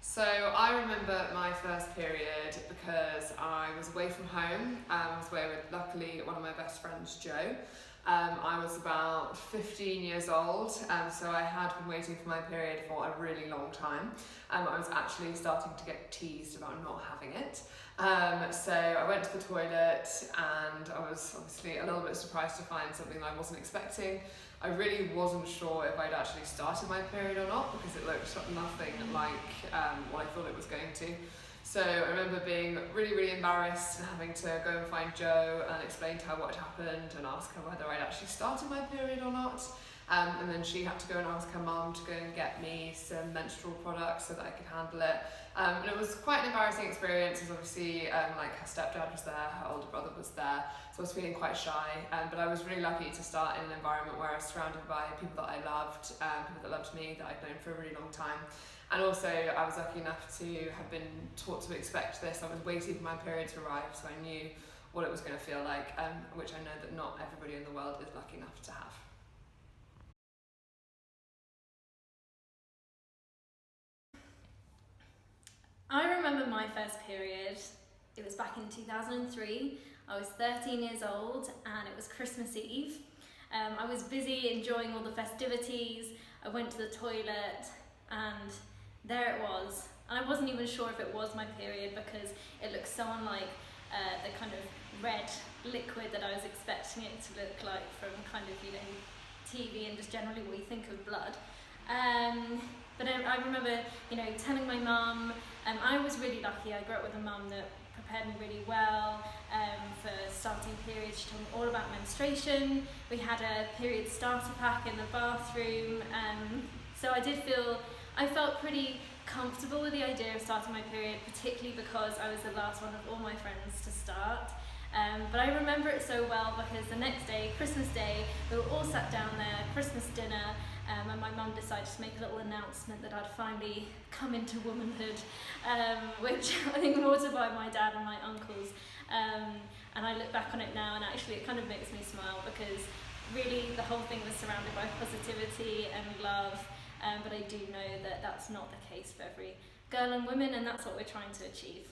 So I remember my first period because I was away from home. I was away with, luckily, one of my best friends, Joe. I was about 15 years old, so I had been waiting for my period for a really long time. I was actually starting to get teased about not having it. So I went to the toilet and I was obviously a little bit surprised to find something I wasn't expecting. I really wasn't sure if I'd actually started my period or not because it looked nothing like what I thought it was going to. So I remember being really embarrassed and having to go and find Jo and explain to her what had happened and ask her whether I'd actually started my period or not. And then she had to go and ask her mum to go and get me some menstrual products so that I could handle it. And it was quite an embarrassing experience as obviously like her stepdad was there, her older brother was there, so I was feeling quite shy. But I was really lucky to start in an environment where I was surrounded by people that I loved, people that loved me, that I'd known for a really long time. And also I was lucky enough to have been taught to expect this. I was waiting for my period to arrive, so I knew what it was going to feel like, which I know that not everybody in the world is lucky enough to have. I remember my first period. It was back in 2003. I was 13 years old and it was Christmas Eve. I was busy enjoying all the festivities. I went to the toilet and there it was. I wasn't even sure if it was my period because it looked so unlike the kind of red liquid that I was expecting it to look like from kind of, TV and just generally what you think of blood. But I remember, telling my mum. I was really lucky. I grew up with a mum that prepared me really well for starting periods. She told me all about menstruation. We had a period starter pack in the bathroom. So I felt pretty comfortable with the idea of starting my period, particularly because I was the last one of all my friends to start. But I remember it so well because the next day, Christmas Day, we were all sat down there, Christmas dinner, and my mum decided to make a little announcement that I'd finally come into womanhood, which I think mortified my dad and my uncles. And I look back on it now and actually it kind of makes me smile because really the whole thing was surrounded by positivity and love, but I do know that that's not the case for every girl and woman, and that's what we're trying to achieve.